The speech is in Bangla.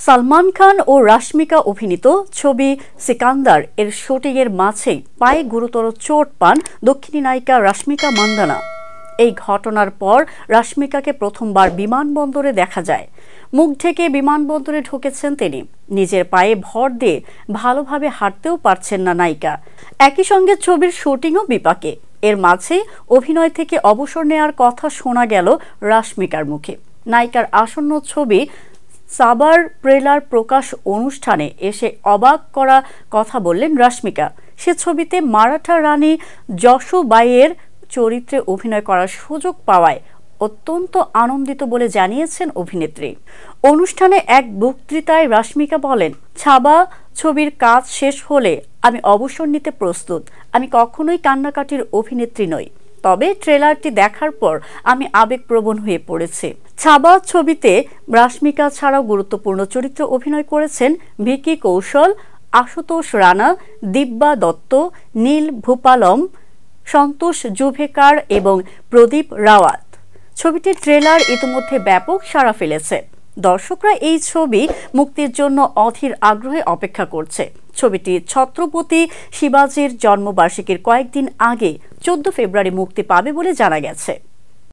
সালমান খান ও রাশমিকা অভিনীত ছবি সিকান্দার এর শুটিংয়ের মাঝেই পায়ে গুরুতর চোট পান দক্ষিণী নায়িকা রাশমিকা মান্দানা। এই ঘটনার পর রাশমিকাকে প্রথমবার বিমানবন্দরে দেখা যায়। মুখ ঢেকে বিমানবন্দরে ঢুকেছেন তিনি। নিজের পায়ে ভর দিয়ে ভালোভাবে হাঁটতেও পারছেন না নায়িকা। একই সঙ্গে ছবির শুটিংও বিপাকে। এর মাঝে অভিনয় থেকে অবসর নেওয়ার কথা শোনা গেল রাশমিকার মুখে। নায়িকার আসন্ন ছবি সাবার ট্রেলার প্রকাশ অনুষ্ঠানে এসে অবাক করা কথা বললেন রাশমিকা। সে ছবিতে মারাঠা রানী যশোবাইয়ের চরিত্রে অভিনয় করার সুযোগ পাওয়ায় অত্যন্ত আনন্দিত বলে জানিয়েছেন অভিনেত্রী। অনুষ্ঠানে এক বক্তৃতায় রাশমিকা বলেন, ছাবা ছবির কাজ শেষ হলে আমি অবসর নিতে প্রস্তুত। আমি কখনোই কান্নাকাটির অভিনেত্রী নই, তবে ট্রেলারটি দেখার পর আমি আবেগপ্রবণ হয়ে পড়েছি। ছাবা ছবিতে রাশমিকা ছাড়াও গুরুত্বপূর্ণ চরিত্রে অভিনয় করেছেন ভিকি কৌশল, আশুতোষ রানা, দিব্যা দত্ত, নীল ভূপালম, সন্তোষ জুভেকার এবং প্রদীপ রাওয়াত। ছবিটির ট্রেলার ইতিমধ্যে ব্যাপক সাড়া ফেলেছে। দর্শকরা এই ছবি মুক্তির জন্য অধীর আগ্রহে অপেক্ষা করছে। ছবিটি ছত্রপতি শিবাজির জন্মবার্ষিকীর কয়েকদিন আগে 14 ফেব্রুয়ারি মুক্তি পাবে বলে জানা গেছে।